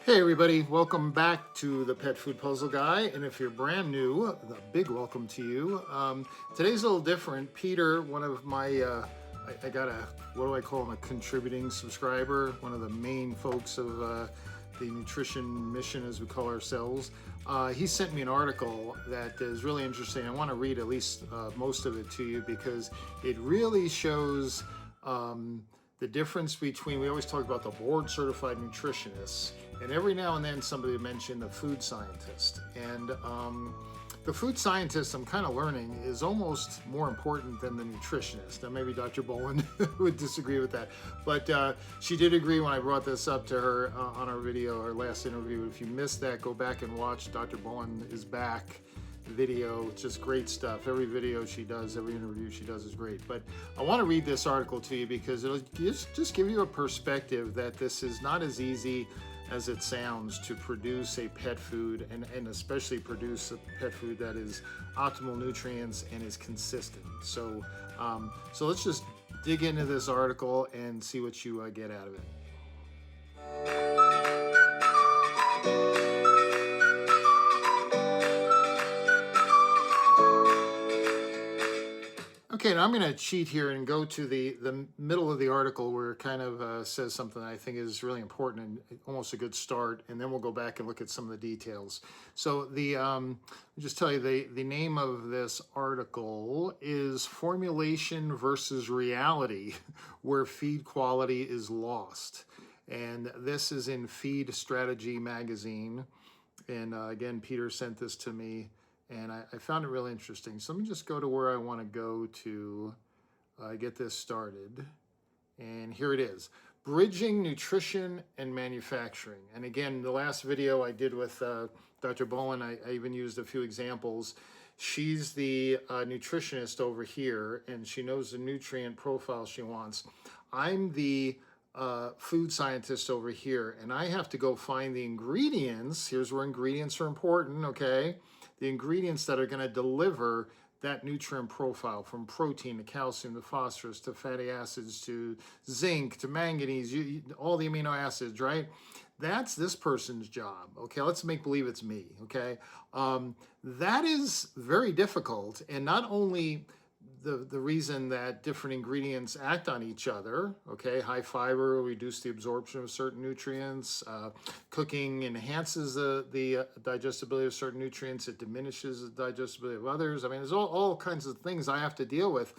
Hey everybody, welcome back to the Pet Food Puzzle Guy. And if you're brand new, a big welcome to you. Today's a little different. Peter, one of my, I got a, what do I call him, a contributing subscriber, one of the main folks of the nutrition mission, as we call ourselves. He sent me an article that is really interesting. I want to read at least most of it to you because it really shows the difference between, we always talk about the board certified nutritionists, and every now and then somebody mentioned the food scientist. And the food scientist, I'm kind of learning, is almost more important than the nutritionist. Now maybe Dr. Boland would disagree with that, but she did agree when I brought this up to her on our video, our last interview. If you missed that, go back and watch. Dr. Boland is back video. It's just great stuff. Every video she does, every interview she does is great. But I want to read this article to you because it'll just give you a perspective that this is not as easy as it sounds to produce a pet food, and especially produce a pet food that is optimal nutrients and is consistent. So let's just dig into this article and see what you get out of it. Okay, now I'm going to cheat here and go to the middle of the article where it kind of says something that I think is really important and almost a good start, and then we'll go back and look at some of the details. So I'll just tell you the name of this article is Formulation versus Reality, where feed quality is lost. And this is in Feed Strategy magazine. And again, Peter sent this to me. And I found it really interesting. So let me just go to where I want to go to get this started. And here it is. Bridging Nutrition and Manufacturing. And again, the last video I did with Dr. Bowen, I even used a few examples. She's the nutritionist over here, and she knows the nutrient profile she wants. I'm the food scientist over here, and I have to go find the ingredients. Here's where ingredients are important, okay? The ingredients that are going to deliver that nutrient profile, from protein to calcium to phosphorus to fatty acids to zinc to manganese, all the amino acids, right? That's this person's job, okay? Let's make believe it's me, okay? That is very difficult, and not only the reason that different ingredients act on each other, okay? High fiber will reduce the absorption of certain nutrients. Cooking enhances the digestibility of certain nutrients. It diminishes the digestibility of others. I mean, there's all kinds of things I have to deal with.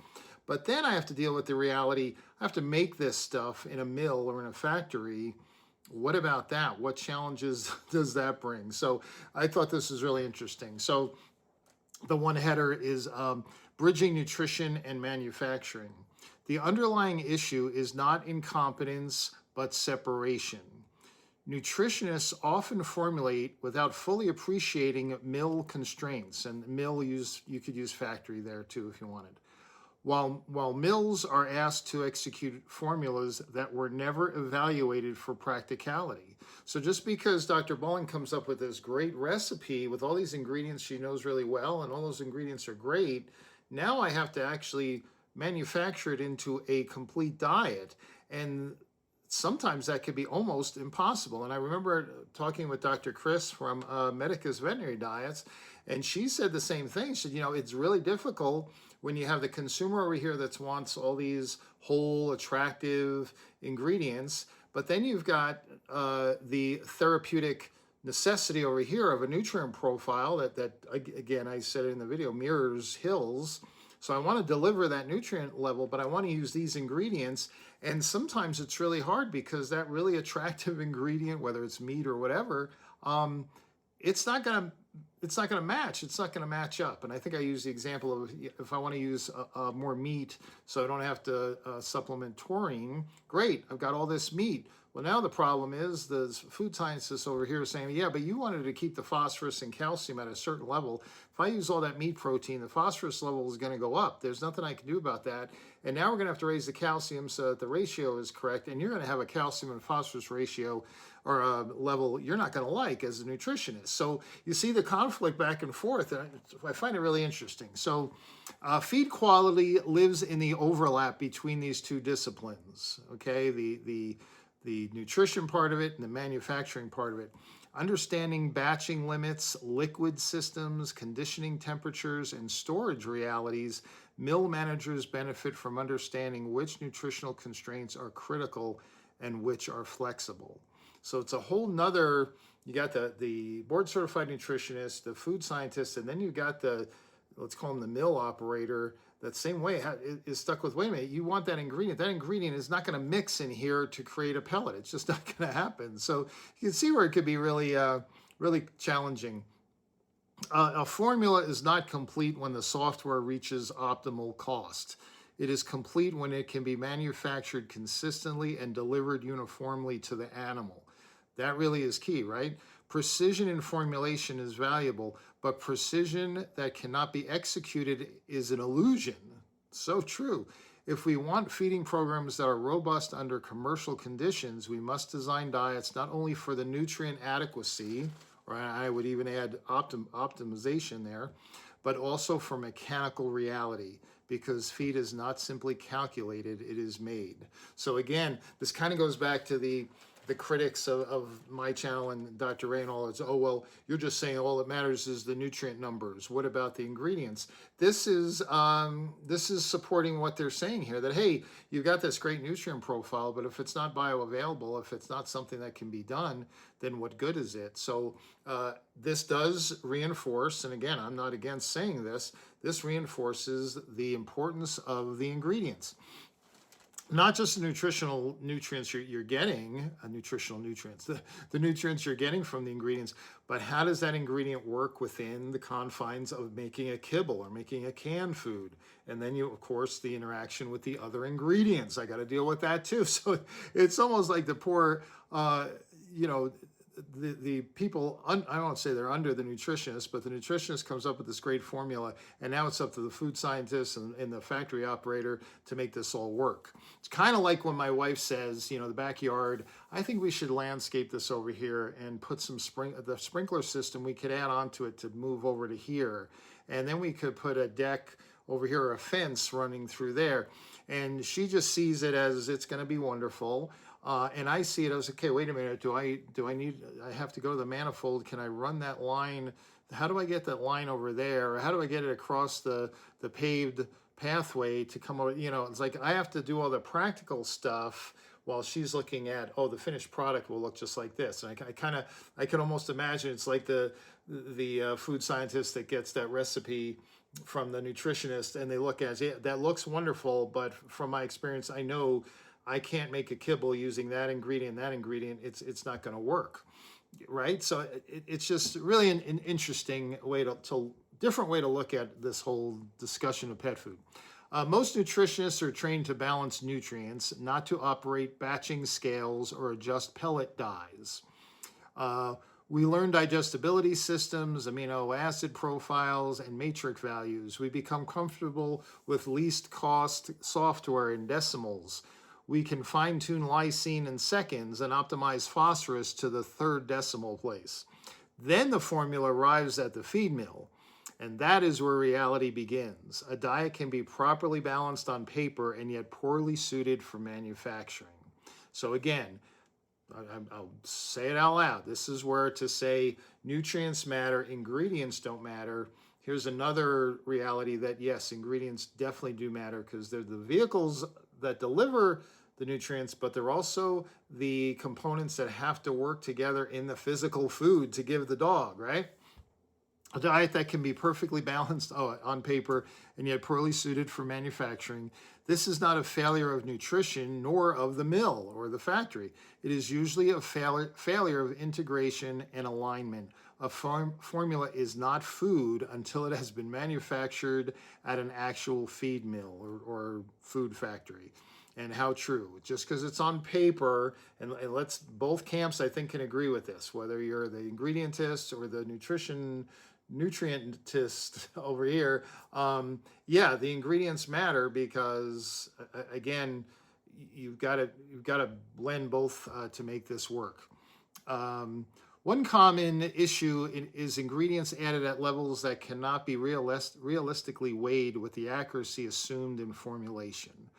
But then I have to deal with the reality. I have to make this stuff in a mill or in a factory. What about that? What challenges does that bring? So I thought this was really interesting. So the one header is Bridging Nutrition and Manufacturing. The underlying issue is not incompetence, but separation. Nutritionists often formulate without fully appreciating mill constraints, and mill, you could use factory there too if you wanted. While mills are asked to execute formulas that were never evaluated for practicality. So just because Dr. Bowen comes up with this great recipe with all these ingredients she knows really well, and all those ingredients are great, now I have to actually manufacture it into a complete diet. And sometimes that could be almost impossible. And I remember talking with Dr. Chris from Medica's Veterinary Diets, and she said the same thing. She said, you know, it's really difficult when you have the consumer over here that wants all these whole, attractive ingredients, but then you've got the therapeutic necessity over here of a nutrient profile that again, I said it in the video, mirrors hills. So I want to deliver that nutrient level, but I want to use these ingredients. And sometimes it's really hard because that really attractive ingredient, whether it's meat or whatever, it's not going to match. It's not going to match up. And I think I use the example of if I want to use more meat so I don't have to supplement taurine, great, I've got all this meat. Well, now the problem is the food scientists over here are saying, yeah, but you wanted to keep the phosphorus and calcium at a certain level. If I use all that meat protein, the phosphorus level is going to go up. There's nothing I can do about that. And now we're going to have to raise the calcium so that the ratio is correct. And you're going to have a calcium and phosphorus ratio or a level you're not going to like as a nutritionist. So you see the conflict back and forth. And I find it really interesting. So feed quality lives in the overlap between these two disciplines. Okay, the the nutrition part of it and the manufacturing part of it. Understanding batching limits, liquid systems, conditioning temperatures, and storage realities, mill managers benefit from understanding which nutritional constraints are critical and which are flexible. So it's a whole nother, you got the board certified nutritionist, the food scientist, and then you got the, let's call him the mill operator, that same way is stuck with, wait a minute, you want that ingredient is not going to mix in here to create a pellet. It's just not going to happen. So you can see where it could be really, really challenging. A formula is not complete when the software reaches optimal cost. It is complete when it can be manufactured consistently and delivered uniformly to the animal. That really is key, right? Precision in formulation is valuable, but precision that cannot be executed is an illusion. So true. If we want feeding programs that are robust under commercial conditions, we must design diets not only for the nutrient adequacy, or I would even add optimization there, but also for mechanical reality, because feed is not simply calculated, it is made. So again, this kind of goes back to the critics of my channel and Dr. Ray and all. It's, oh, well, you're just saying all that matters is the nutrient numbers. What about the ingredients? This is supporting what they're saying here, that, hey, you've got this great nutrient profile, but if it's not bioavailable, if it's not something that can be done, then what good is it? So this does reinforce, and again, I'm not against saying this reinforces the importance of the ingredients. Not just the nutritional nutrients you're getting, nutritional nutrients, the nutrients you're getting from the ingredients, but how does that ingredient work within the confines of making a kibble or making a canned food? And then you, of course, the interaction with the other ingredients. I got to deal with that too. So it's almost like the poor, the people, I don't want to say they're under the nutritionist, but the nutritionist comes up with this great formula, and now it's up to the food scientist and the factory operator to make this all work. It's kind of like when my wife says, the backyard, I think we should landscape this over here and put some the sprinkler system, we could add on to it to move over to here. And then we could put a deck over here, or a fence running through there. And she just sees it as it's going to be wonderful. And I see it as, okay, wait a minute, I have to go to the manifold, can I run that line? How do I get that line over there? Or how do I get it across the paved pathway to come over? It's like I have to do all the practical stuff while she's looking at, the finished product will look just like this. And I can almost imagine it's like the food scientist that gets that recipe from the nutritionist, and they look at it, yeah, that looks wonderful, but from my experience, I know I can't make a kibble using that ingredient, it's not going to work, right? So it's just really an interesting way different way to look at this whole discussion of pet food. Most nutritionists are trained to balance nutrients, not to operate batching scales or adjust pellet dyes. We learn digestibility systems, amino acid profiles, and matrix values. We become comfortable with least cost software and decimals. We can fine-tune lysine in seconds and optimize phosphorus to the third decimal place. Then the formula arrives at the feed mill, and that is where reality begins. A diet can be properly balanced on paper and yet poorly suited for manufacturing. So again, I'll say it out loud. This is where to say nutrients matter, ingredients don't matter. Here's another reality that, yes, ingredients definitely do matter, because they're the vehicles that deliver the nutrients, but they're also the components that have to work together in the physical food to give the dog, right? A diet that can be perfectly balanced on paper and yet poorly suited for manufacturing. This is not a failure of nutrition nor of the mill or the factory. It is usually a failure of integration and alignment. A formula is not food until it has been manufactured at an actual feed mill or food factory. And how true. Just because it's on paper, and both camps I think can agree with this, whether you're the ingredientist or the nutrientist over here, yeah, the ingredients matter, because again, you've got to blend both to make this work. One common issue is ingredients added at levels that cannot be realistically weighed with the accuracy assumed in formulation.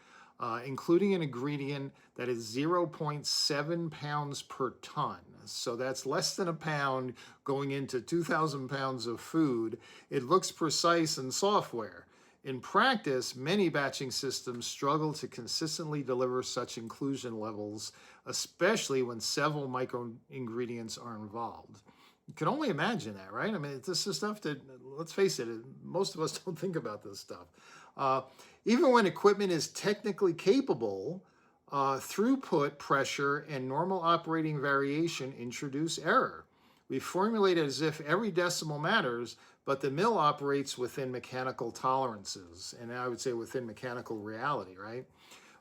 including an ingredient that is 0.7 pounds per ton. So that's less than a pound going into 2,000 pounds of food. It looks precise in software. In practice, many batching systems struggle to consistently deliver such inclusion levels, especially when several micro ingredients are involved. You can only imagine that, right? I mean, this is stuff that, let's face it, most of us don't think about this stuff. Uh, Even when equipment is technically capable, throughput, pressure, and normal operating variation introduce error. We formulate it as if every decimal matters, but the mill operates within mechanical tolerances, and I would say within mechanical reality, right?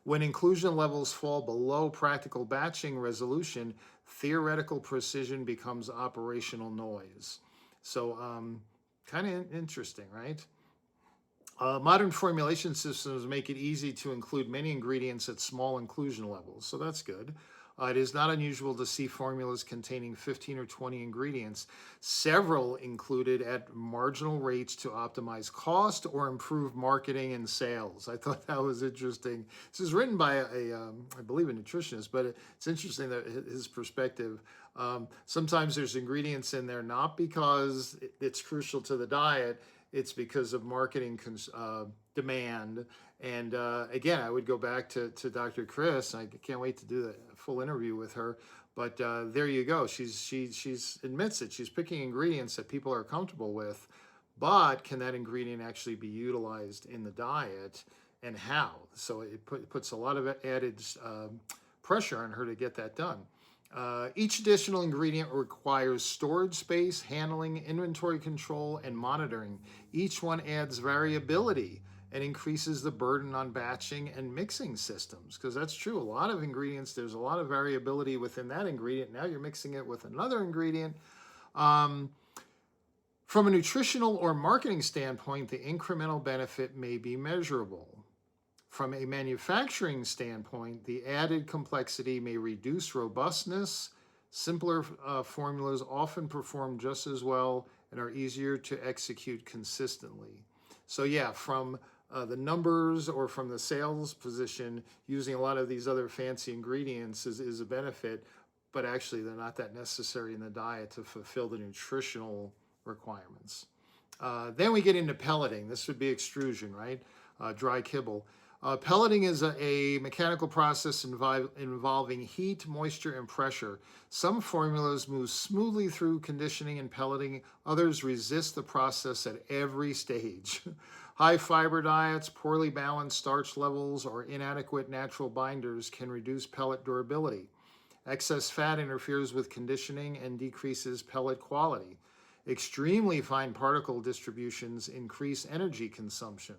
When inclusion levels fall below practical batching resolution, theoretical precision becomes operational noise. So, kind of interesting, right? Modern formulation systems make it easy to include many ingredients at small inclusion levels, so that's good. It is not unusual to see formulas containing 15 or 20 ingredients, several included at marginal rates to optimize cost or improve marketing and sales. I thought that was interesting. This is written by I believe, a nutritionist, but it's interesting that his perspective. Sometimes there's ingredients in there not because it's crucial to the diet, it's because of marketing demand. And again, I would go back to Dr. Chris. I can't wait to do the full interview with her. But there you go. She's admits it. She's picking ingredients that people are comfortable with, but can that ingredient actually be utilized in the diet, and how? So it puts a lot of added pressure on her to get that done. Each additional ingredient requires storage space, handling, inventory control, and monitoring. Each one adds variability and increases the burden on batching and mixing systems, because that's true. A lot of ingredients, there's a lot of variability within that ingredient. Now you're mixing it with another ingredient. From a nutritional or marketing standpoint, the incremental benefit may be measurable. From a manufacturing standpoint, the added complexity may reduce robustness. Simpler formulas often perform just as well and are easier to execute consistently. So yeah, from the numbers or from the sales position, using a lot of these other fancy ingredients is a benefit, but actually they're not that necessary in the diet to fulfill the nutritional requirements. Then we get into pelleting. This would be extrusion, right? Dry kibble. Pelleting is a mechanical process involving heat, moisture, and pressure. Some formulas move smoothly through conditioning and pelleting. Others resist the process at every stage. High fiber diets, poorly balanced starch levels, or inadequate natural binders can reduce pellet durability. Excess fat interferes with conditioning and decreases pellet quality. Extremely fine particle distributions increase energy consumption.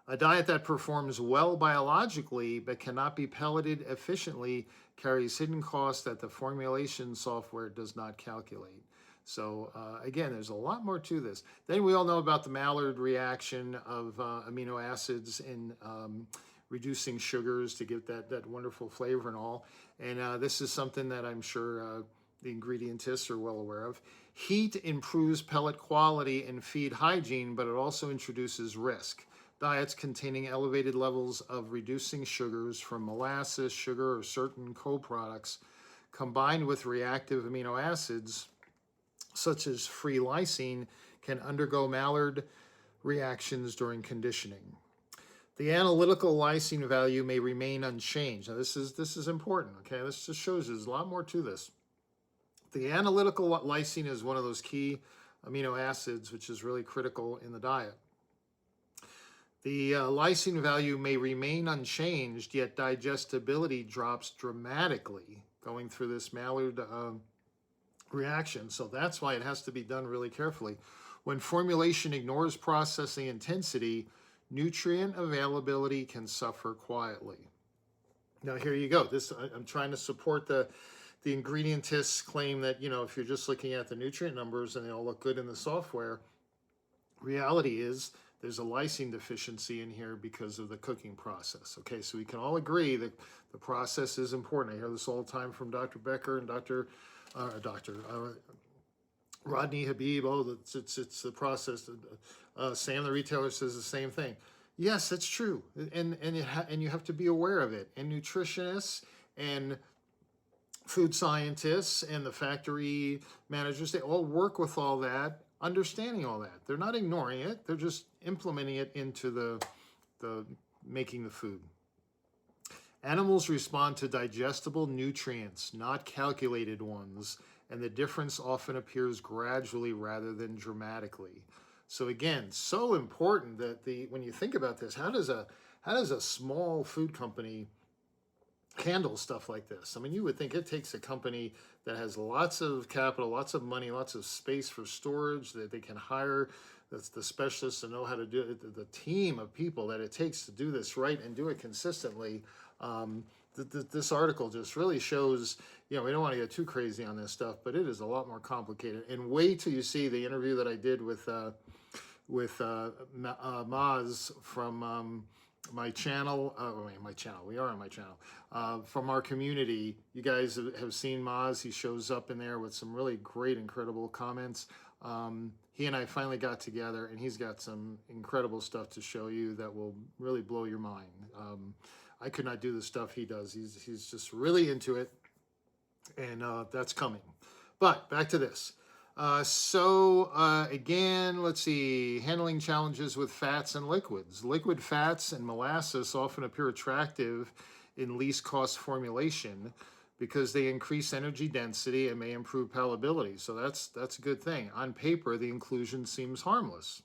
A diet that performs well biologically but cannot be pelleted efficiently carries hidden costs that the formulation software does not calculate. So again, there's a lot more to this. Then we all know about the Maillard reaction of amino acids in reducing sugars to get that wonderful flavor and all. And this is something that I'm sure the ingredientists are well aware of. Heat improves pellet quality and feed hygiene, but it also introduces risk. Diets containing elevated levels of reducing sugars from molasses, sugar, or certain co-products, combined with reactive amino acids, such as free lysine, can undergo Maillard reactions during conditioning. The analytical lysine value may remain unchanged. Now, this is important, okay? This just shows you there's a lot more to this. The analytical lysine is one of those key amino acids, which is really critical in the diet. The lysine value may remain unchanged, yet digestibility drops dramatically going through this Maillard reaction. So that's why it has to be done really carefully. When formulation ignores processing intensity, nutrient availability can suffer quietly. Now here you go. I'm trying to support the ingredientist's claim that, if you're just looking at the nutrient numbers and they all look good in the software, reality is there's a lysine deficiency in here because of the cooking process. Okay, so we can all agree that the process is important. I hear this all the time from Dr. Becker and Dr. Rodney Habib. Oh, it's the process. Sam, the retailer, says the same thing. Yes, that's true, and you have to be aware of it. And nutritionists and food scientists and the factory managers, they all work with all that, understanding all that. They're not ignoring it; they're just implementing it into the making the food. Animals respond to digestible nutrients, not calculated ones, and the difference often appears gradually rather than dramatically. So again, so important that the when you think about this, how does a small food company handle stuff like this? I mean, you would think it takes a company that has lots of capital, lots of money, lots of space for storage that they can hire. That's the specialists to know how to do it, the team of people that it takes to do this right and do it consistently. Um, this article just really shows, we don't want to get too crazy on this stuff, but it is a lot more complicated. And wait till you see the interview that I did with Maz from my channel. My channel. We are on my channel. From our community, you guys have seen Maz. He shows up in there with some really great, incredible comments. He and I finally got together, and he's got some incredible stuff to show you that will really blow your mind. I could not do the stuff he does. He's just really into it, and that's coming. But back to this. Again, let's see, handling challenges with fats and liquids. Liquid fats and molasses often appear attractive in least cost formulation because they increase energy density and may improve palatability. So that's a good thing. On paper, the inclusion seems harmless.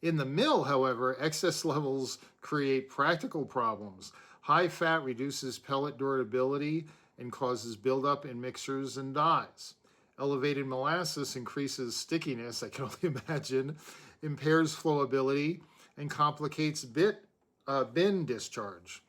In the mill, however, excess levels create practical problems. High fat reduces pellet durability and causes buildup in mixtures and dyes. Elevated molasses increases stickiness, I can only imagine, impairs flowability, and complicates bin discharge.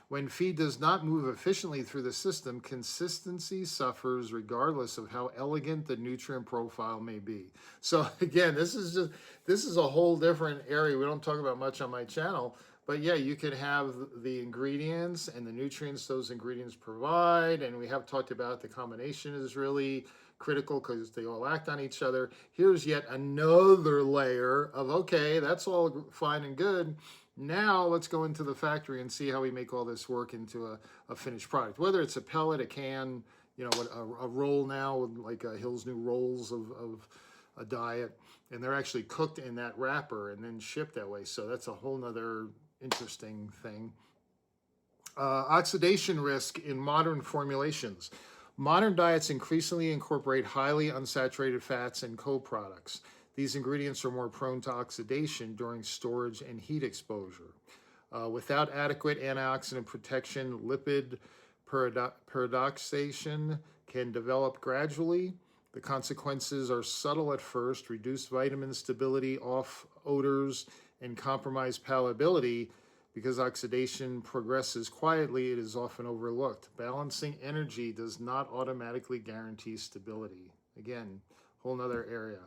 When feed does not move efficiently through the system, consistency suffers regardless of how elegant the nutrient profile may be. So again, this is a whole different area we don't talk about much on my channel. But yeah, you could have the ingredients and the nutrients those ingredients provide, and we have talked about the combination is really critical because they all act on each other. Here's yet another layer of, okay, that's all fine and good. Now let's go into the factory and see how we make all this work into a finished product. Whether it's a pellet, a can, a roll now, like Hill's new rolls of a diet, and they're actually cooked in that wrapper and then shipped that way. So that's a whole nother interesting thing. Oxidation risk in modern formulations. Modern diets increasingly incorporate highly unsaturated fats and co-products. These ingredients are more prone to oxidation during storage and heat exposure. Without adequate antioxidant protection, lipid peroxidation can develop gradually. The consequences are subtle at first: reduced vitamin stability, off odors, and compromised palatability. Because oxidation progresses quietly, it is often overlooked. Balancing energy does not automatically guarantee stability. Again, whole nother area.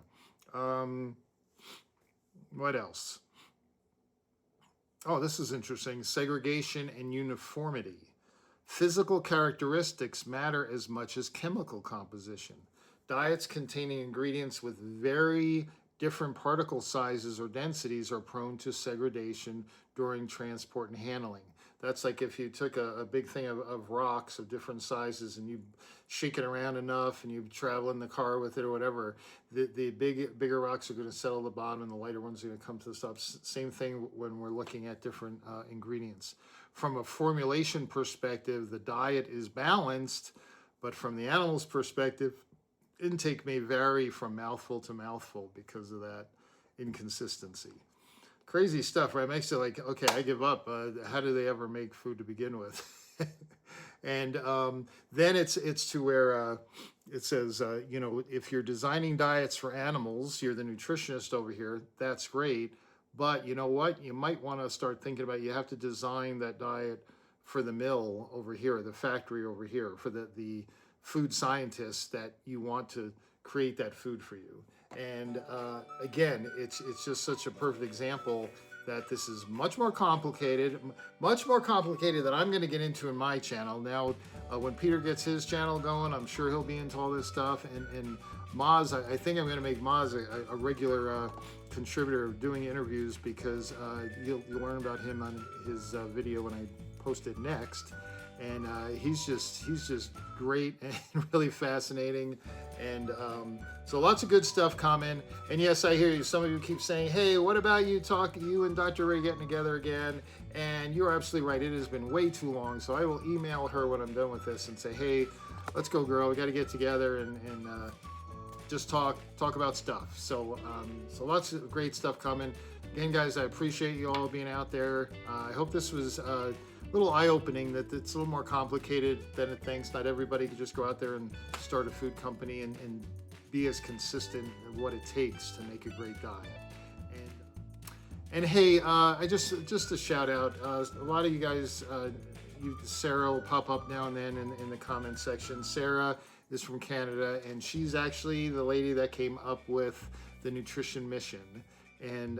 What else? Oh, this is interesting. Segregation and uniformity. Physical characteristics matter as much as chemical composition. Diets containing ingredients with very different particle sizes or densities are prone to segregation during transport and handling. That's like if you took a big thing of rocks of different sizes and you shake it around enough and you travel in the car with it or whatever, the bigger rocks are going to settle at the bottom and the lighter ones are going to come to the top. Same thing when we're looking at different ingredients. From a formulation perspective, the diet is balanced, but from the animal's perspective, intake may vary from mouthful to mouthful because of that inconsistency. Crazy stuff, right? Makes it like, okay, I give up. How do they ever make food to begin with? And then it's to where it says, if you're designing diets for animals, you're the nutritionist over here. That's great. But you know what? You might want to start thinking about, you have to design that diet for the mill over here, the factory over here, for the food scientists that you want to create that food for you. And again, it's just such a perfect example that this is much more complicated than I'm going to get into in my channel. Now, when Peter gets his channel going, I'm sure he'll be into all this stuff. And Maz, I think I'm going to make Maz a regular contributor doing interviews, because you'll learn about him on his video when I post it next. And he's just great and really fascinating. And so lots of good stuff coming. And yes, I hear you. Some of you keep saying, hey, what about you and Dr. Ray getting together again? And you're absolutely right. It has been way too long. So I will email her when I'm done with this and say, hey, let's go, girl. We got to get together and just talk about stuff. So so lots of great stuff coming. Again, guys, I appreciate you all being out there. I hope this was a little eye-opening, that it's a little more complicated than it thinks. Not everybody can just go out there and start a food company and be as consistent in what it takes to make a great diet. And hey, I just a shout out. A lot of you guys, Sarah will pop up now and then in the comment section. Sarah is from Canada, and she's actually the lady that came up with the nutrition mission. And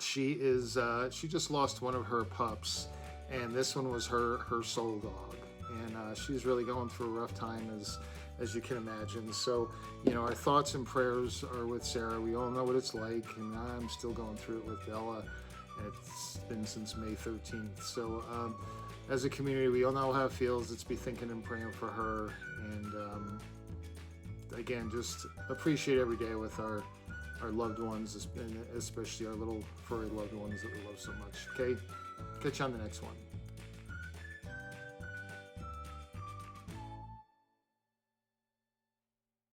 she just lost one of her pups, and this one was her soul dog, and she's really going through a rough time, as you can imagine. So, our thoughts and prayers are with Sarah. We all know what it's like, and I'm still going through it with Bella. It's been since May 13th. So as a community, we all know how it feels. Let's be thinking and praying for her. And again, just appreciate every day with our loved ones, and especially our little furry loved ones that we love so much. Okay, catch you on the next one.